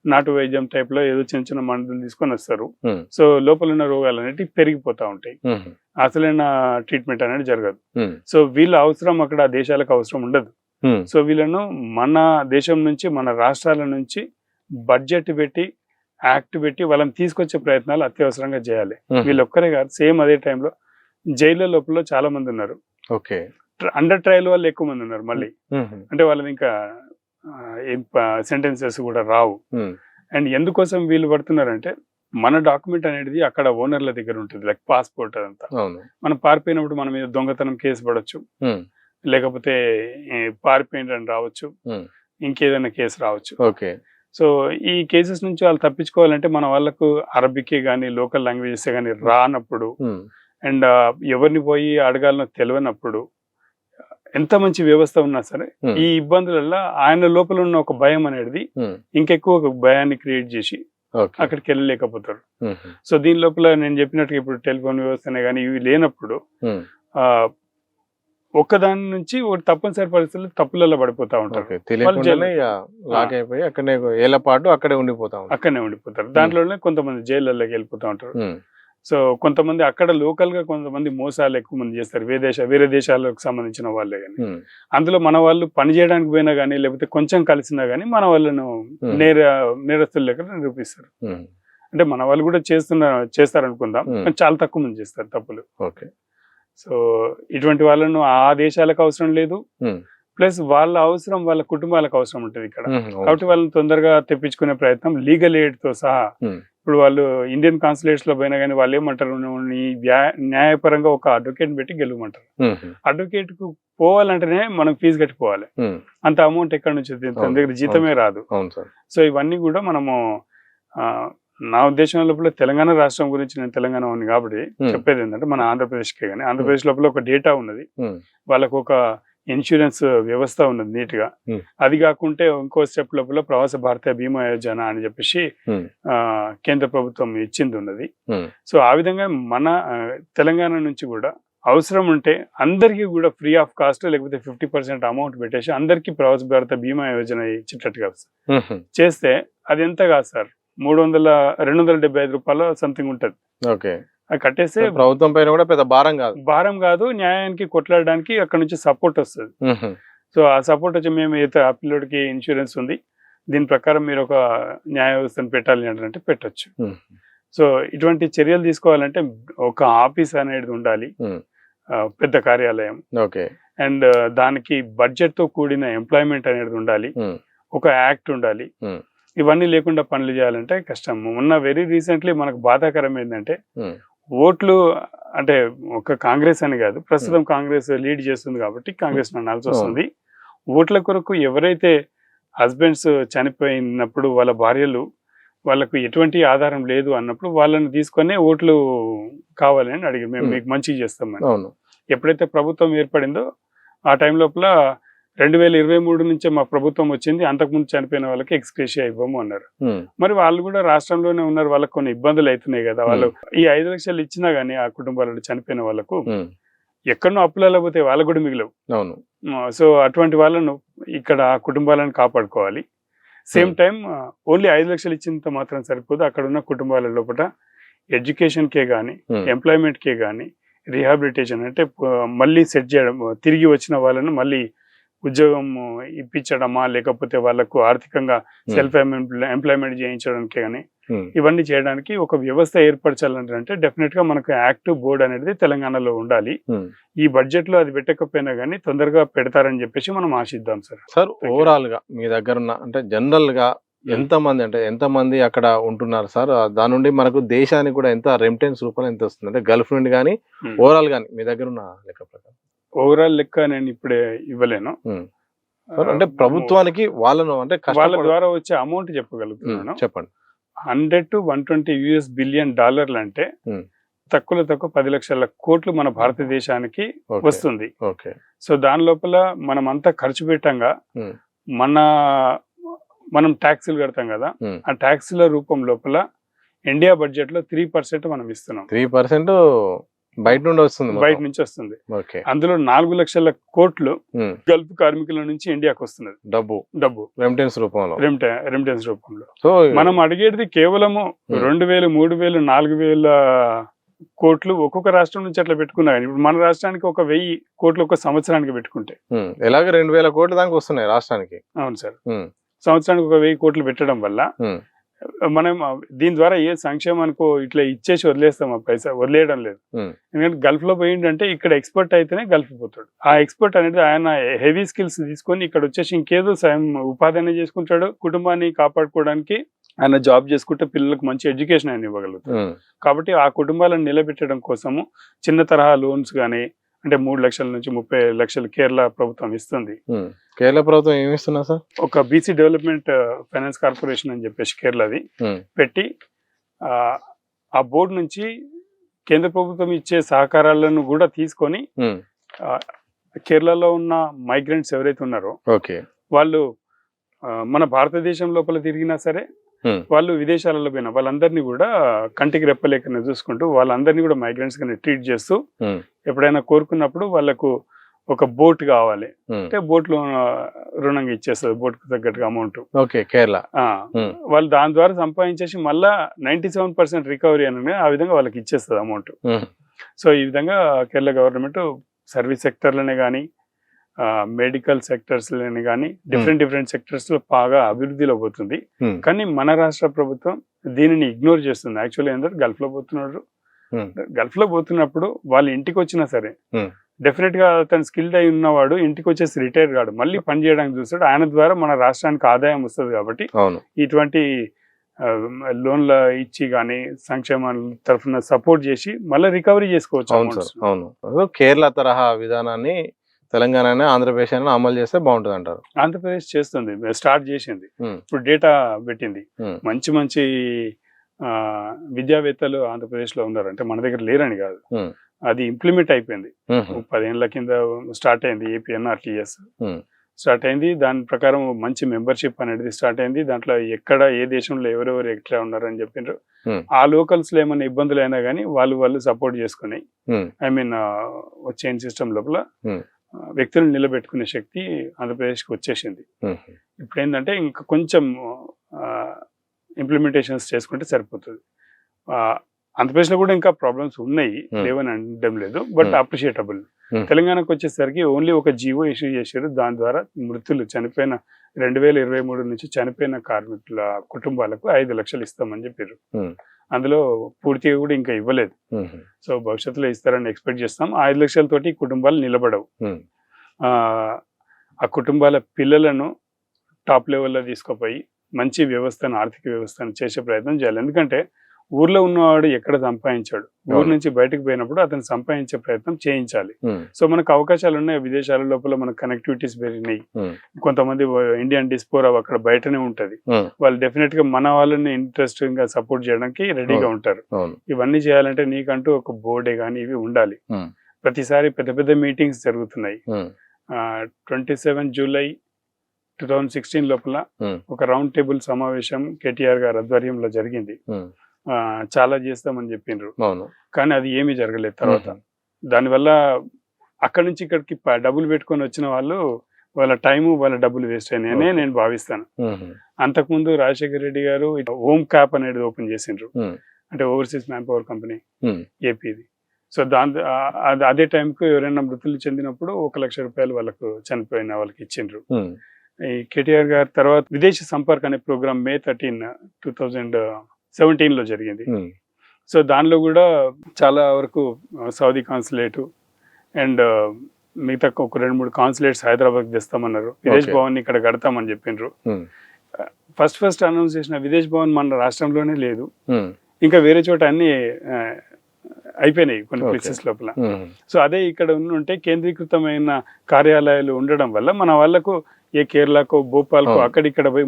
నాటు వైద్యం టైప్ లో ఏదో చిన్న చిన్న మందులు తీసుకొని వస్తారు. Hmm. సో లోపల ఉన్న రోగాలు అనేవి పెరిగిపోతా ఉంటాయి, ఉమ్, అసలైన ట్రీట్మెంట్ అనేది జరగదు. ఉమ్, సో వీళ్ళ అవసరం అక్కడ ఆ దేశాలకు అవసరం ఉండదు. ఉమ్, సో వీళ్ళను మన దేశం నుంచి మన రాష్ట్రాల నుంచి బడ్జెట్ పెట్టి యాక్ట్ పెట్టి వాళ్ళని తీసుకొచ్చే ప్రయత్నాలు అత్యవసరంగా చేయాలి. ఉమ్, వీళ్ళు ఒక్కరే కాదు, సేమ్ అదే టైంలో జైళ్ళ లోపల చాలా మంది ఉన్నారు, ఓకే. అండర్ ట్రయల్ వాళ్ళు ఎక్కువ మంది ఉన్నారు మళ్ళీ. ఉమ్, అంటే వాళ్ళని ఇంకా ఏం సెంటెన్సెస్ కూడా రావు. ఉమ్, అండ్ ఎందుకోసం వీళ్ళు పడుతున్నారంటే మన డాక్యుమెంట్ అనేది అక్కడ ఓనర్ల దగ్గర ఉంటుంది, లైక్ పాస్పోర్ట్ అదంతా. అవును. మనం పారిపోయినప్పుడు మన మీద దొంగతనం కేసు పడవచ్చు, ఉమ్, లేకపోతే పారిపోయిందని రావచ్చు, ఉమ్, ఇంకేదైనా కేసు రావచ్చు. ఓకే. సో ఈ కేసెస్ నుంచి వాళ్ళు తప్పించుకోవాలంటే మన వాళ్ళకు అరబికే కానీ లోకల్ లాంగ్వేజెస్ కానీ రానప్పుడు, ఉమ్, అండ్ ఎవరిని పోయి అడగాలనో తెలియనప్పుడు, ఎంత మంచి వ్యవస్థ ఉన్నా సరే Hmm. ఈ ఇబ్బందులలో ఆయన లోపల ఉన్న ఒక భయం అనేది ఉమ్, ఇంకెక్కువ ఒక భయాన్ని క్రియేట్ చేసి ఓకే. అక్కడికి వెళ్ళలేకపోతారు. ఉమ్, సో దీని లోపల నేను చెప్పినట్టుగా ఇప్పుడు టెలిఫోన్ వ్యవస్థనే కానీ ఇవి లేనప్పుడు ఉమ్, ఆ ఒక్కదాని నుంచి ఒక తప్పనిసరి పరిస్థితుల్లో తప్పులలో పడిపోతా ఉంటారు, ఓకే. తెలియకుండానే ఇక లాక్ అయిపోయి అక్కడనే ఏళ్ల పాటు అక్కడే ఉండిపోతా ఉంటారు. అక్కడనే ఉండిపోతారు. దాంట్లోనే కొంతమంది జైళ్ళలోకి వెళ్ళిపోతా ఉంటారు. ఉమ్, సో కొంతమంది అక్కడ లోకల్ గా కొంతమంది మోసాలు ఎక్కువ మంది చేస్తారు, వేరే దేశాలకు సంబంధించిన వాళ్ళే కానీ. ఉమ్, అందులో మన వాళ్ళు పని చేయడానికి పోయినా కానీ లేకపోతే కొంచెం కలిసినా కానీ మన వాళ్ళను నేరస్తుల లెక్క నిరూపిస్తారు. ఉమ్, అంటే మన వాళ్ళు కూడా చేస్తారు అనుకుందాం, కానీ చాలా తక్కువ మంది చేస్తారు తప్పులు. ఓకే. సో ఇటువంటి వాళ్ళను ఆ దేశాలకు అవసరం లేదు, ఉమ్, ప్లస్ వాళ్ళ అవసరం వాళ్ళ కుటుంబాలకు అవసరం ఉంటుంది ఇక్కడ. ఉమ్, అవును. కాబట్టి వాళ్ళని తొందరగా తెప్పించుకునే ప్రయత్నం లీగల్ ఎయిడ్ తో సహా. ఉమ్, ఇప్పుడు వాళ్ళు ఇండియన్ కాన్సులేట్స్ లో పోయినా కానీ వాళ్ళు ఏమంటారు, న్యాయపరంగా ఒక అడ్వకేట్ పెట్టి గెలవమంటారు. ఉమ్, అడ్వకేట్ కు పోవాలంటేనే మనం ఫీజు కట్టిపోవాలి, ఉమ్, అంత అమౌంట్ ఎక్కడి నుంచి వస్తుంది? తన అవును, దగ్గర జీతమే రాదు. అవును సార్. సో ఇవన్నీ కూడా మనము నా ఉద్దేశం లోపల తెలంగాణ రాష్ట్రం గురించి, నేను తెలంగాణ ఉంది కాబట్టి చెప్పేది ఏంటంటే మన ఆంధ్రప్రదేశ్కే కానీ ఆంధ్రప్రదేశ్ లోపల ఒక డేటా ఉన్నది, ఉమ్, వాళ్ళకు ఒక ఇన్సూరెన్స్ వ్యవస్థ ఉన్నది నీట్ గా. Hmm. అది కాకుంటే ఇంకో స్టెప్ లోపల ప్రవాస భారతీయ బీమా యోజన అని చెప్పేసి Hmm. కేంద్ర ప్రభుత్వం ఇచ్చింది ఉన్నది. Hmm. సో ఆ విధంగా మన తెలంగాణ నుంచి కూడా అవసరం ఉంటే అందరికీ కూడా ఫ్రీ ఆఫ్ కాస్ట్ లేకపోతే 50% అమౌంట్ పెట్టేసి అందరికీ ప్రవాస భారత బీమా యోజన ఇచ్చేటట్టుగా ఉమ్, చేస్తే అది ఎంత కాదు సార్, 275 రూపాయలు సంథింగ్ ఉంటుంది. ఓకే. అది కట్టేస్తే ప్రభుత్వం పైన కూడా పెద్ద భారం కాదు, న్యాయానికి కొట్లాడడానికి అక్కడ నుంచి సపోర్ట్ వస్తుంది. ఉమ్, సో ఆ సపోర్ట్ వచ్చి మేము అయితే ఆ పిల్లోడికి ఇన్సూరెన్స్ ఉంది, దీని ప్రకారం మీరు ఒక న్యాయ వ్యవస్థను పెట్టాలి అంటే పెట్టొచ్చు. ఉమ్, సో ఇటువంటి చర్యలు తీసుకోవాలంటే ఒక ఆఫీస్ అనేది ఉండాలి, ఉమ్, పెద్ద కార్యాలయం, ఓకే. అండ్ దానికి బడ్జెట్ తో కూడిన ఎంప్లాయ్మెంట్ అనేది ఉండాలి, ఉమ్, ఒక యాక్ట్ ఉండాలి. ఉమ్, ఇవన్నీ లేకుండా పనులు చేయాలంటే కష్టం. మొన్న వెరీ రీసెంట్లీ మనకు బాధాకరం ఏంటంటే ఉమ్, ఓట్లు అంటే ఒక కాంగ్రెస్ అని కాదు, ప్రస్తుతం కాంగ్రెస్ లీడ్ చేస్తుంది కాబట్టి కాంగ్రెస్ అనాల్సి వస్తుంది. ఓట్ల కొరకు ఎవరైతే హస్బెండ్స్ చనిపోయినప్పుడు వాళ్ళ భార్యలు వాళ్ళకు ఎటువంటి ఆధారం లేదు అన్నప్పుడు వాళ్ళని తీసుకొని ఓట్లు కావాలని అడిగి మేము మీకు మంచిగా చేస్తామని. అవును. ఎప్పుడైతే ప్రభుత్వం ఏర్పడిందో ఆ టైం లోపల 2023 నుంచే మా ప్రభుత్వం వచ్చింది, అంతకుముందు చనిపోయిన వాళ్ళకి ఎక్స్‌గ్రేషియా ఇవ్వము అన్నారు. మరి వాళ్ళు కూడా రాష్ట్రంలోనే ఉన్నారు, వాళ్ళకి కొన్ని ఇబ్బందులు అవుతున్నాయి కదా, వాళ్ళు ఈ 5 లక్షలు ఇచ్చినా గానీ ఆ కుటుంబాలలో చనిపోయిన వాళ్ళకు ఎక్కడనో అప్పులలో పోతే వాళ్ళకు కూడా మిగిలవు. అవును. సో అటువంటి వాళ్ళను ఇక్కడ ఆ కుటుంబాలను కాపాడుకోవాలి. సేమ్ టైం ఓన్లీ 5 లక్షలు ఇచ్చినంత మాత్రం సరిపోదు, అక్కడ ఉన్న కుటుంబాల లోపల ఎడ్యుకేషన్కే కానీ, ఎంప్లాయ్మెంట్కే కానీ, రీహాబిలిటేషన్ అంటే మళ్ళీ సెట్ చేయడం, తిరిగి వచ్చిన వాళ్ళను మళ్ళీ ఉద్యోగం ఇప్పించడమా, లేకపోతే వాళ్ళకు ఆర్థికంగా సెల్ఫ్ ఎంప్లాయ్మెంట్ చేయించడానికి కానీ, ఇవన్నీ చేయడానికి ఒక వ్యవస్థ ఏర్పరచాలంటే డెఫినెట్ గా మనకు యాక్టివ్ బోర్డ్ అనేది తెలంగాణలో ఉండాలి. ఈ బడ్జెట్ లో అది పెట్టకపోయినా కానీ తొందరగా పెడతారని చెప్పేసి మనం ఆశిద్దాం సార్. సార్ ఓవరాల్ గా మీ దగ్గర ఉన్న అంటే జనరల్ గా ఎంతమంది అక్కడ ఉంటున్నారు సార్? దాని నుండి మనకు దేశానికి కూడా ఎంత రెమిటెన్స్ రూపంలో ఎంత వస్తుంది, అంటే గల్ఫ్ నుండి కానీ ఓవరాల్ గానీ మీ దగ్గర ఉన్న లెక్క ప్రకారం? ఓవరాల్ లెక్క నేను ఇప్పుడే ఇవ్వలేను. అంటే ప్రభుత్వానికి వాళ్ళను అంటే వాళ్ళ ద్వారా వచ్చే అమౌంట్ చెప్పగలుగుతున్నాను. చెప్పండి. 100 to 120 US బిలియన్ డాలర్లు అంటే తక్కువ 10 లక్షల కోట్లు మన భారతదేశానికి వస్తుంది. సో దాని లోపల మనం అంతా ఖర్చు పెట్టంగా మనం ట్యాక్సులు కడతాం కదా, ఆ ట్యాక్సుల రూపం లోపల ఇండియా బడ్జెట్ లో 3% మనం ఇస్తున్నాం. 3% బయట నుండి వస్తుంది, బయట నుంచి వస్తుంది. అందులో 4 లక్షల కోట్లు గల్ఫ్ కార్మికుల నుంచి ఇండియాకి వస్తున్నది డబ్బు రెమిటెన్స్ రూపంలో. సో మనం అడిగేది కేవలము 2,000, 3,000, 4,000 కోట్లు ఒక్కొక్క రాష్ట్రం నుంచి అట్లా పెట్టుకున్నా. ఇప్పుడు మన రాష్ట్రానికి 1,000 కోట్లు ఒక సంవత్సరానికి పెట్టుకుంటే ఎలాగ 2,000 కోట్లు దానికి వస్తున్నాయి రాష్ట్రానికి. అవును సార్, సంవత్సరానికి 1,000 కోట్లు పెట్టడం వల్ల మనం దీని ద్వారా ఏ సంక్షేమానికో ఇట్లా ఇచ్చేసి వదిలేస్తాం, ఆ పైసా వదిలేయడం లేదు. ఎందుకంటే గల్ఫ్ లో పోయిందంటే ఇక్కడ ఎక్స్పర్ట్ అయితేనే గల్ఫ్ పోతాడు. ఆ ఎక్స్పర్ట్ అనేది ఆయన హెవీ స్కిల్స్ తీసుకొని ఇక్కడ వచ్చేసి ఇంకేదో స్వయం ఉపాధి అనేది చేసుకుంటాడు, కుటుంబాన్ని కాపాడుకోవడానికి ఆయన జాబ్ చేసుకుంటే పిల్లలకు మంచి ఎడ్యుకేషన్ ఆయన ఇవ్వగలుగుతాడు. కాబట్టి ఆ కుటుంబాలను నిలబెట్టడం కోసము చిన్న తరహా లోన్స్ కానీ, అంటే 3 లక్షల నుంచి 30 లక్షలు కేరళ ప్రభుత్వం ఇస్తుంది. కేరళ ప్రభుత్వం ఏమి ఇస్తున్నా సార్? ఒక బీసీ డెవలప్మెంట్ ఫైనాన్స్ కార్పొరేషన్ అని చెప్పేసి కేరళది పెట్టి, ఆ బోర్డు నుంచి కేంద్ర ప్రభుత్వం ఇచ్చే సహకారాలను కూడా తీసుకొని కేరళలో ఉన్న మైగ్రెంట్స్ ఎవరైతే ఉన్నారో వాళ్ళు మన భారతదేశం లోపల తిరిగినా సరే, వాళ్ళు విదేశాలలో పోయినా వాళ్ళందరినీ కూడా కంటికి రెప్పలేకనే చూసుకుంటూ వాళ్ళందరినీ కూడా మైగ్రెంట్స్ గానే ట్రీట్ చేస్తూ, ఎప్పుడైనా కోరుకున్నప్పుడు వాళ్ళకు ఒక బోట్ కావాలి అంటే బోట్ లో రుణంగా ఇచ్చేస్తుంది, బోట్ కు తగ్గట్టుగా అమౌంట్. కేరళ వాళ్ళు దాని ద్వారా సంపాదించేసి మళ్ళా 97% రికవరీ అని ఆ విధంగా వాళ్ళకి ఇచ్చేస్తుంది అమౌంట్. సో ఈ విధంగా కేరళ గవర్నమెంట్ సర్వీస్ సెక్టర్లనే కానీ, మెడికల్ సెక్టర్స్ లోని కానీ, డిఫరెంట్ సెక్టర్స్ లో బాగా అభివృద్ధిలో పోతుంది. కానీ మన రాష్ట్ర ప్రభుత్వం దీనిని ఇగ్నోర్ చేస్తుంది. యాక్చువల్లీ ఏంటంటే గల్ఫ్ లో పోతున్నప్పుడు వాళ్ళు ఇంటికి వచ్చినా సరే డెఫినెట్ గా అతను స్కిల్డ్ అయి ఉన్నవాడు ఇంటికి వచ్చేసి రిటైర్ కాడు, మళ్ళీ పని చేయడానికి చూస్తాడు. ఆయన ద్వారా మన రాష్ట్రానికి ఆదాయం వస్తుంది. కాబట్టి ఇటువంటి లోన్ల ఇచ్చి కానీ సంక్షేమాల తరఫున సపోర్ట్ చేసి మళ్ళీ రికవరీ చేసుకోవచ్చు. కేరళ తరహా విధానాన్ని తెలంగాణ, ఆంధ్రప్రదేశ్ అమలు చేస్తే బాగుంటుంది అంటారు? ఆంధ్రప్రదేశ్ చేస్తుంది, స్టార్ట్ చేసింది, ఇప్పుడు డేటా పెట్టింది. మంచి విద్యావేత్తలు ఆంధ్రప్రదేశ్ లో ఉన్నారు, అంటే మన దగ్గర లేరని కాదు, అది ఇంప్లిమెంట్ అయిపోయింది. 10 ఏళ్ల కింద స్టార్ట్ అయింది APNRTS స్టార్ట్ అయింది. దాని ప్రకారం మంచి మెంబర్షిప్ అనేది స్టార్ట్ అయింది. దాంట్లో ఎక్కడ ఏ దేశంలో ఎవరెవరు ఎట్లా ఉన్నారని చెప్పిండ్రు. ఆ లోకల్స్ లో ఏమైనా ఇబ్బందులు అయినా కానీ వాళ్ళు సపోర్ట్ చేసుకుని, ఐ మీన్ చైన్ సిస్టమ్ లోపల వ్యక్తులను నిలబెట్టుకునే శక్తి ఆంధ్రప్రదేశ్కి వచ్చేసింది. ఇప్పుడు ఏంటంటే ఇంకా కొంచెం ఇంప్లిమెంటేషన్స్ చేసుకుంటే సరిపోతుంది. ఆంధ్రప్రదేశ్లో కూడా ఇంకా ప్రాబ్లమ్స్ ఉన్నాయి, లేవని అనడం లేదు, బట్ అప్రిషియేటబుల్. తెలంగాణకు వచ్చేసరికి ఓన్లీ ఒక జీవో ఇష్యూ చేశారు, దాని ద్వారా చనిపోయిన 2023 నుంచి చనిపోయిన కార్మికుల కుటుంబాలకు 5 లక్షలు ఇస్తామని చెప్పారు. అందులో పూర్తిగా కూడా ఇంకా ఇవ్వలేదు. సో భవిష్యత్తులో ఇస్తారని ఎక్స్పెక్ట్ చేస్తాం. 5 లక్షలతోటి కుటుంబాలు నిలబడవు. ఆ కుటుంబాల పిల్లలను టాప్ లెవెల్లో తీసుకుపోయి మంచి వ్యవస్థను, ఆర్థిక వ్యవస్థను చేసే ప్రయత్నం చేయాలి. ఎందుకంటే ఊర్లో ఉన్నవాడు ఎక్కడ సంపాదించాడు, ఊరు నుంచి బయటకు పోయినప్పుడు అతను సంపాదించే ప్రయత్నం చేయించాలి. సో మనకు అవకాశాలు ఉన్నాయి, విదేశాల లోపల మనకు కనెక్టివిటీస్ పెరిగినాయి. కొంతమంది ఇండియన్ డిస్పోరా అక్కడ బయటనే ఉంటది, వాళ్ళు డెఫినెట్ గా మన వాళ్ళని ఇంట్రెస్టింగ్ గా సపోర్ట్ చేయడానికి రెడీగా ఉంటారు. ఇవన్నీ చేయాలంటే నీకంటూ ఒక బోర్డే కానీ ఇవి ఉండాలి. ప్రతిసారి పెద్ద మీటింగ్స్ జరుగుతున్నాయి, 27 జూలై 2016 లోపల ఒక రౌండ్ టేబుల్ సమావేశం కేటీఆర్ గారి ఆధ్వర్యంలో జరిగింది. చాలా చేస్తామని చెప్పిండ్రు, కానీ అది ఏమీ జరగలేదు. తర్వాత దానివల్ల అక్కడి నుంచి ఇక్కడికి డబ్బులు పెట్టుకొని వచ్చిన వాళ్ళు వాళ్ళ టైము వాళ్ళ డబ్బులు వేస్ట్ అయినాయనే నేను భావిస్తాను. అంతకుముందు రాజశేఖర రెడ్డి గారు హోమ్ క్యాప్ అనేది ఓపెన్ చేసిండ్రు, అంటే ఓవర్సీస్ మ్యాన్ పవర్ కంపెనీ ఏపీది. సో అదే టైంకు ఎవరైనా మృతులు చెందినప్పుడు 1 లక్ష రూపాయలు వాళ్ళకు చనిపోయిన వాళ్ళకి ఇచ్చిండ్రు. ఈ కేటీఆర్ గారి తర్వాత విదేశీ సంపర్క్ అనే ప్రోగ్రామ్ May 13, 2017 జరిగింది. సో దానిలో కూడా చాలా వరకు సౌదీ కాన్సులేటు అండ్ మిగతా ఒక 2-3 కాన్సులేట్స్ హైదరాబాద్ తెస్తామన్నారు. విదేశ్ భవన్ ఇక్కడ కడతామని చెప్పిండ్రు. ఫస్ట్ అనౌన్స్ చేసిన విదేశ్ భవన్ మన రాష్ట్రంలోనే లేదు, ఇంకా వేరే చోట అన్ని అయిపోయినాయి కొన్ని ప్లేసెస్ లోపల. సో అదే ఇక్కడ ఉంటే కేంద్రీకృతమైన కార్యాలయాలు ఉండడం వల్ల మన వాళ్ళకు ఏ కేరళకు భోపాల్కు అక్కడిక్కడ పోయి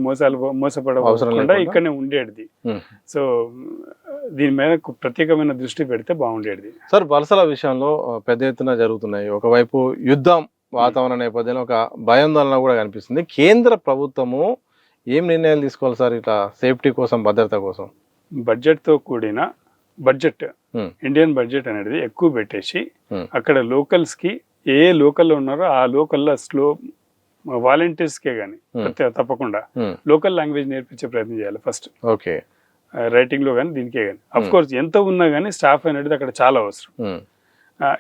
మోసపడకుండా ఇక్కడనే ఉండేది. సో దీని మీద ప్రత్యేకమైన దృష్టి పెడితే బాగుండేది. సార్, వలసల విషయంలో పెద్ద ఎత్తున జరుగుతున్నాయి. ఒకవైపు యుద్ధం వాతావరణ నేపథ్యంలో ఒక భయాందోళన కూడా కనిపిస్తుంది. కేంద్ర ప్రభుత్వము ఏం నిర్ణయాలు తీసుకోవాలి సార్ ఇట్లా సేఫ్టీ కోసం, భద్రత కోసం? బడ్జెట్తో కూడిన బడ్జెట్, ఇండియన్ బడ్జెట్ అనేది ఎక్కువ పెట్టేసి అక్కడ లోకల్స్కి ఏ లోకల్లో ఉన్నారో ఆ లోకల్లో వాలంటీర్స్కే కానీ తప్పకుండా లోకల్ లాంగ్వేజ్ నేర్పించే ప్రయత్నం చేయాలి ఫస్ట్. ఓకే, రైటింగ్ లో కానీ దీనికే కానీ. అఫ్ కోర్స్ ఎంత ఉన్నా కానీ స్టాఫ్ అనేది అక్కడ చాలా అవసరం.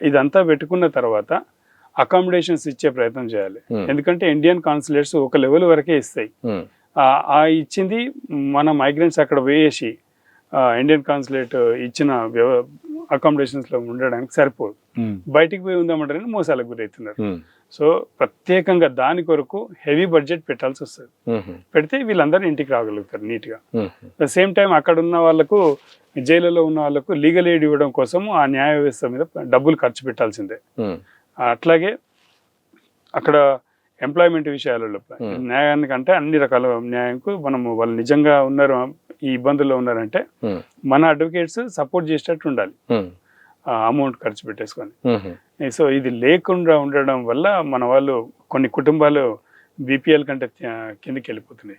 ఇదంతా పెట్టుకున్న తర్వాత అకామిడేషన్స్ ఇచ్చే ప్రయత్నం చేయాలి. ఎందుకంటే ఇండియన్ కాన్సులేట్స్ ఒక లెవెల్ వరకే ఇస్తాయి. ఆ ఇచ్చింది మన మైగ్రెంట్స్ అక్కడ వేసి ఇండియన్ కాన్సులేట్ ఇచ్చిన అకామిడేషన్స్ లో ఉండడానికి సరిపోదు. బయటికి పోయి ఉందామంటారని మోసాలకు గురవుతున్నారు. సో ప్రత్యేకంగా దాని కొరకు హెవీ బడ్జెట్ పెట్టాల్సి వస్తుంది. పెడితే వీళ్ళందరూ ఇంటికి రాగలుగుతారు నీట్గా. ద సేమ్ టైం అక్కడ ఉన్న వాళ్ళకు, జైలులో ఉన్న వాళ్ళకు లీగల్ ఎయిడ్ ఇవ్వడం కోసం ఆ న్యాయ వ్యవస్థ మీద డబ్బులు ఖర్చు పెట్టాల్సిందే. అట్లాగే అక్కడ ఎంప్లాయ్మెంట్ విషయాలలో న్యాయానికంటే అన్ని రకాల న్యాయంకు మనము వాళ్ళు నిజంగా ఉన్నారు, ఈ ఇబ్బందుల్లో ఉన్నారంటే మన అడ్వకేట్స్ సపోర్ట్ చేసేటట్టు ఉండాలి, అమౌంట్ ఖర్చు పెట్టేసుకొని. సో ఇది లేకుండా ఉండడం వల్ల మన వాళ్ళు కొన్ని కుటుంబాలు బీపీఎల్ కంటే కిందకి వెళ్ళిపోతున్నాయి.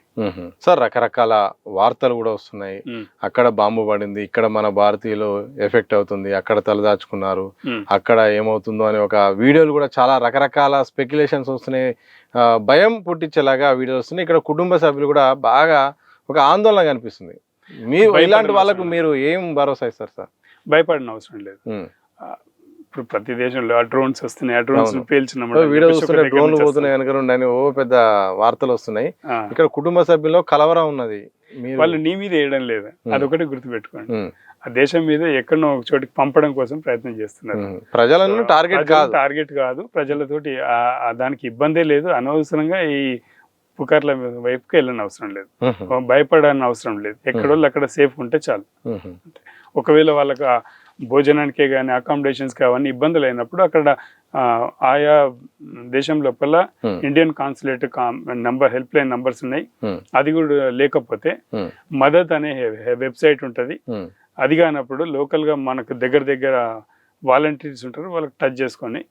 సార్, రకరకాల వార్తలు కూడా వస్తున్నాయి. అక్కడ బాంబు పడింది, ఇక్కడ మన భారతీయులు ఎఫెక్ట్ అవుతుంది, అక్కడ తలదాచుకున్నారు, అక్కడ ఏమవుతుందో అని ఒక వీడియోలు కూడా చాలా రకరకాల స్పెక్యులేషన్స్ వస్తున్నాయి. భయం పుట్టించేలాగా వీడియోలు వస్తున్నాయి. ఇక్కడ కుటుంబ సభ్యులు కూడా బాగా ఒక ఆందోళన కనిపిస్తుంది. ఇలాంటి వాళ్ళకు మీరు ఏం భరోసా ఇస్తారు సార్? భయపడిన అవసరం లేదు. ఇప్పుడు ప్రతి దేశంలో ఆ డ్రోన్స్ వస్తున్నాయి, ఆ డ్రోన్స్ డ్రోన్లు పోతున్నాయి కనుక అని ఓ పెద్ద వార్తలు వస్తున్నాయి. ఇక్కడ కుటుంబ సభ్యుల్లో కలవరం ఉన్నది. వాళ్ళు నీ మీద వేయడం లేదు, అదొకటి గుర్తుపెట్టుకోండి. ఆ దేశం మీద ఎక్కడో ఒక చోటికి పంపడం కోసం ప్రయత్నం చేస్తున్నారు. ప్రజలను టార్గెట్ కాదు, ప్రజలతోటి దానికి ఇబ్బందే లేదు. అనవసరంగా ఈ పుకార్ల వైపుకి వెళ్ళని అవసరం లేదు, భయపడని అవసరం లేదు. ఎక్కడోళ్ళు అక్కడ సేఫ్ ఉంటే చాలు. ఒకవేళ వాళ్ళకి భోజనానికే కానీ అకామిడేషన్స్ అవన్నీ ఇబ్బందులు అయినప్పుడు అక్కడ ఆయా దేశం లోపల Indian consulate number, help line numbers ఉన్నాయి. అది కూడా లేకపోతే మదత్ అనే వెబ్సైట్ ఉంటుంది. అది కానప్పుడు లోకల్ గా మనకు దగ్గర వాలంటీర్స్ ఉంటారు, వాళ్ళకి టచ్ చేసుకొని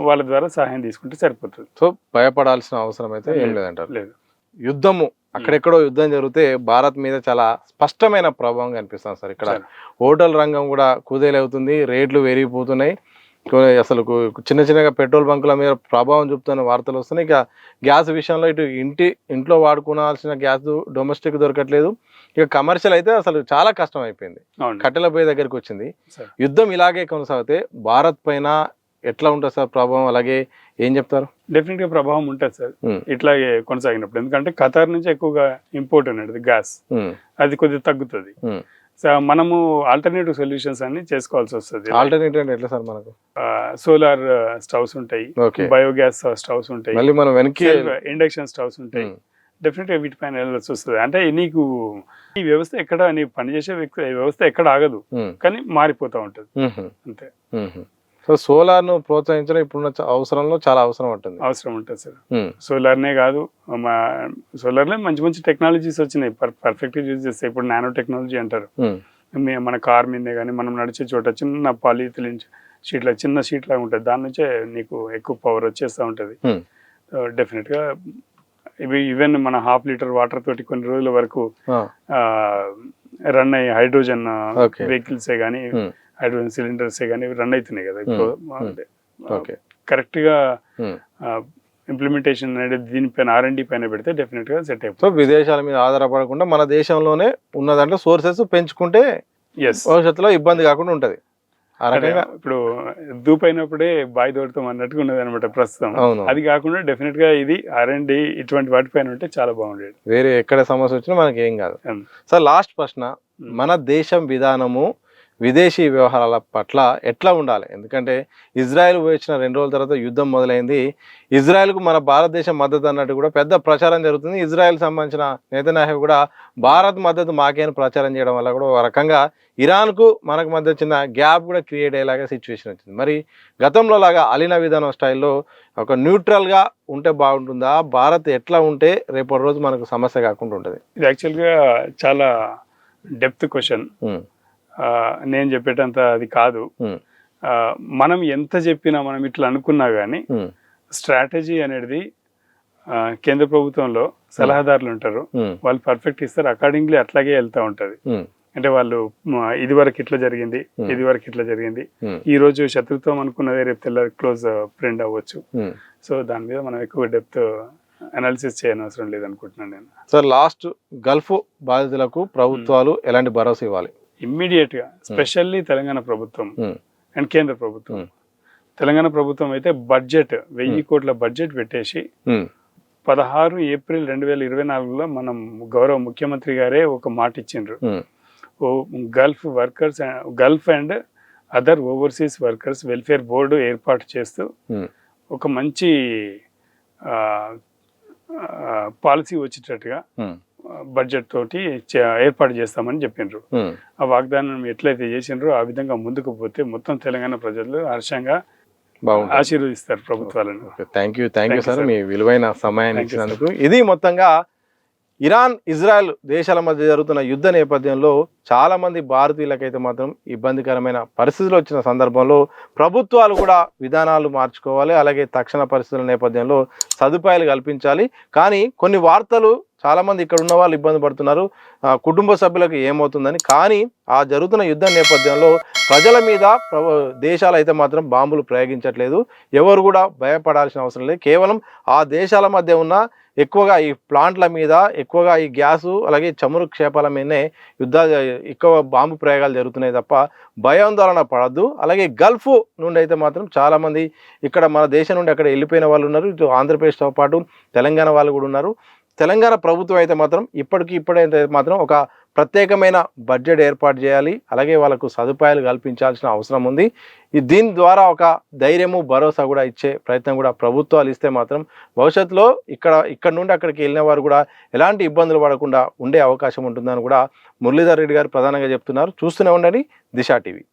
వాళ్ళ ద్వారా సహాయం తీసుకుంటే సరిపోతుంది. సో భయపడాల్సిన అవసరం అయితే ఏం లేదంటారు? లేదు. యుద్ధము అక్కడెక్కడో యుద్ధం జరిగితే భారత్ మీద చాలా స్పష్టమైన ప్రభావం కనిపిస్తుంది సార్. ఇక్కడ హోటల్ రంగం కూడా కుదేలవుతుంది, రేట్లు పెరిగిపోతున్నాయి. అసలు చిన్నగా పెట్రోల్ బంకుల మీద ప్రభావం చూపుతున్న వార్తలు వస్తున్నాయి. ఇక గ్యాస్ విషయంలో ఇటు ఇంట్లో వాడుకోవాల్సిన గ్యాస్ డొమెస్టిక్ దొరకట్లేదు. ఇక కమర్షియల్ అయితే అసలు చాలా కష్టం అయిపోయింది, కట్టెల పొయ్యి దగ్గరికి వచ్చింది. యుద్ధం ఇలాగే కొనసాగితే భారత్ పైన ఎట్లా ఉంటుంది సార్ ప్రభావం? అలాగే ఏం చెప్తారు? డెఫినెట్ గా ప్రభావం ఉంటుంది సార్ ఇట్లాగే కొనసాగినప్పుడు. ఎందుకంటే ఖతార్ నుంచి ఎక్కువగా ఇంపోర్ట్ అనేది గ్యాస్, అది కొద్దిగా తగ్గుతుంది. మనము ఆల్టర్నేటివ్ సొల్యూషన్స్ అన్ని చేసుకోవాల్సి వస్తుంది. ఆల్టర్నేటివ్ ఎట్లా సార్? మనకు సోలార్ స్టవ్స్ ఉంటాయి, బయోగ్యాస్ స్టవ్స్ ఉంటాయి, ఇండక్షన్ స్టవ్స్ ఉంటాయి. డెఫినెట్ గా వీటిపైన వెళ్ళాల్సి వస్తుంది. అంటే నీకు ఈ వ్యవస్థ ఎక్కడ, నీ పనిచేసే వ్యవస్థ ఎక్కడ ఆగదు, కానీ మారిపోతూ ఉంటుంది అంతే. సో సోలార్ ను ప్రోత్సహించడం ఇప్పుడున్న అవసరంలో చాలా అవసరం ఉంటుంది సార్. సోలార్నే కాదు, సోలార్లో మంచి టెక్నాలజీస్ వచ్చినాయి, పర్ఫెక్ట్ యూజ్ చేస్తాయి. ఇప్పుడు నానో టెక్నాలజీ అంటారు. మన కార్ మీదే కానీ మనం నడిచే చోట చిన్న పాలిథిలిన్ షీట్ లాగా చిన్న షీట్ లాగా ఉంటుంది, దాని నుంచే నీకు ఎక్కువ పవర్ వచ్చేస్తూ ఉంటుంది. డెఫినెట్గా ఇవి ఈవెన్ మన 1/2 లీటర్ వాటర్ తోటి కొన్ని రోజుల వరకు రన్ అయ్యే హైడ్రోజన్ వెహికల్సే కానీ హైడ్రోజన్ సిలిండర్సే కానీ రన్ అవుతున్నాయి కదా ఇప్పుడు. కరెక్ట్గా ఇంప్లిమెంటేషన్ అనేది దీనిపైన R&D పైన పెడితే డెఫినెట్ గా సెట్ అయిపోతుంది. సో విదేశాల మీద ఆధారపడకుండా మన దేశంలోనే ఉన్న దాంట్లో సోర్సెస్ పెంచుకుంటే భవిష్యత్తులో ఇబ్బంది కాకుండా ఉంటది. ఆ రకంగా ఇప్పుడు దూపైనప్పుడే బాయ్ దోడతాం అన్నట్టుగా ఉన్నది అనమాట ప్రస్తుతం. అది కాకుండా డెఫినెట్ గా ఇది R&D ఇటువంటి వాటిపైన ఉంటే చాలా బాగుండేది. వేరే ఎక్కడ సమస్య వచ్చినా మనకి ఏం కాదు. సార్ లాస్ట్ ప్రశ్న, మన దేశం విధానము విదేశీ వ్యవహారాల పట్ల ఎట్లా ఉండాలి? ఎందుకంటే ఇజ్రాయెల్ వచ్చిన 2 రోజుల తర్వాత యుద్ధం మొదలైంది. ఇజ్రాయెల్కు మన భారతదేశం మద్దతు అన్నట్టు కూడా పెద్ద ప్రచారం జరుగుతుంది. ఇజ్రాయెల్ సంబంధించిన నేతన్యాహు కూడా భారత్ మద్దతు మాకే అని ప్రచారం చేయడం వల్ల కూడా ఒక రకంగా ఇరాన్కు మనకు మధ్య చిన్న గ్యాప్ కూడా క్రియేట్ అయ్యేలాగా సిచ్యువేషన్ వచ్చింది. మరి గతంలో లాగా అలీనా విధానం స్టైల్లో ఒక న్యూట్రల్గా ఉంటే బాగుంటుందా? భారత్ ఎట్లా ఉంటే రేపటి రోజు మనకు సమస్య కాకుండా ఉంటుంది? ఇది యాక్చువల్గా చాలా డెప్త్ క్వశ్చన్. నేను చెప్పేటంత అది కాదు. మనం ఎంత చెప్పినా మనం ఇట్లా అనుకున్నా కానీ స్ట్రాటజీ అనేది కేంద్ర ప్రభుత్వంలో సలహాదారులు ఉంటారు, వాళ్ళు పర్ఫెక్ట్ ఇస్తారు, అకార్డింగ్లీ అట్లాగే వెళ్తూ ఉంటది. అంటే వాళ్ళు ఇది వరకు ఇట్లా జరిగింది, ఇది వరకు ఇట్లా జరిగింది, ఈ రోజు శత్రుత్వం అనుకున్నదే రేపు తెల్ల క్లోజ్ ఫ్రెండ్ అవ్వచ్చు. సో దాని మీద మనం ఎక్కువ డెప్త్ అనాలిసిస్ చేయని అవసరం లేదనుకుంటున్నాను నేను. సార్ లాస్ట్, గల్ఫ్ బాధితులకు ప్రభుత్వాలు ఎలాంటి భరోసా ఇవ్వాలి? ఇమ్మీడియట్ గా స్పెషల్లీ తెలంగాణ ప్రభుత్వం అండ్ కేంద్ర ప్రభుత్వం. తెలంగాణ ప్రభుత్వం అయితే బడ్జెట్ 1000 కోట్ల బడ్జెట్ పెట్టేసి 16 ఏప్రిల్ 2024లో మనం గౌరవ ముఖ్యమంత్రి గారే ఒక మాట ఇచ్చిండ్రు, Gulf workers, Gulf and other overseas workers welfare board ఏర్పాటు చేస్తూ ఒక మంచి పాలసీ వచ్చేటట్టుగా బడ్జెట్ తోటి ఏర్పాటు చేస్తామని చెప్పిండ్రు. ఆ వాగ్దానం ఎట్లయితే చేసిండ్రో ఆ విధంగా ముందుకు పోతే మొత్తం తెలంగాణ ప్రజలు హర్షంగా ఆశీర్వదిస్తారు ప్రభుత్వాలను. థ్యాంక్ యూ సార్, మీ విలువైన సమయాన్ని ఇచ్చినందుకు. ఇది మొత్తంగా ఇరాన్ ఇజ్రాయెల్ దేశాల మధ్య జరుగుతున్న యుద్ధ నేపథ్యంలో చాలా మంది భారతీయులకైతే మాత్రం ఇబ్బందికరమైన పరిస్థితులు వచ్చిన సందర్భంలో ప్రభుత్వాలు కూడా విధానాలు మార్చుకోవాలి, అలాగే తక్షణ పరిస్థితుల నేపథ్యంలో సదుపాయాలు కల్పించాలి. కానీ కొన్ని వార్తలు చాలామంది ఇక్కడ ఉన్న వాళ్ళు ఇబ్బంది పడుతున్నారు, కుటుంబ సభ్యులకు ఏమవుతుందని. కానీ ఆ జరుగుతున్న యుద్ధ నేపథ్యంలో ప్రజల మీద దేశాలు అయితే మాత్రం బాంబులు ప్రయోగించట్లేదు. ఎవరు కూడా భయపడాల్సిన అవసరం లేదు. కేవలం ఆ దేశాల మధ్య ఉన్న ఎక్కువగా ఈ ప్లాంట్ల మీద, ఎక్కువగా ఈ గ్యాసు అలాగే చమురు క్షేపాల మీదనే ఎక్కువ బాంబు ప్రయోగాలు జరుగుతున్నాయి తప్ప భయాందోళన పడద్దు. అలాగే గల్ఫ్ నుండి అయితే మాత్రం చాలామంది ఇక్కడ మన దేశం నుండి అక్కడ వెళ్ళిపోయిన వాళ్ళు ఉన్నారు. ఇటు ఆంధ్రప్రదేశ్తో పాటు తెలంగాణ వాళ్ళు కూడా ఉన్నారు. తెలంగాణ ప్రభుత్వం అయితే మాత్రం ఇప్పుడైతే మాత్రం ఒక ప్రత్యేకమైన బడ్జెట్ ఏర్పాటు చేయాలి, అలాగే వాళ్ళకు సదుపాయాలు కల్పించాల్సిన అవసరం ఉంది. దీని ద్వారా ఒక ధైర్యము భరోసా కూడా ఇచ్చే ప్రయత్నం కూడా ప్రభుత్వాలు ఇస్తే మాత్రం భవిష్యత్తులో ఇక్కడ నుండి అక్కడికి వెళ్ళిన వారు కూడా ఎలాంటి ఇబ్బందులు పడకుండా ఉండే అవకాశం ఉంటుందని కూడా మురళీధర్ రెడ్డి గారు ప్రధానంగా చెప్తున్నారు. చూస్తూనే ఉండండి దిశ టీవీ.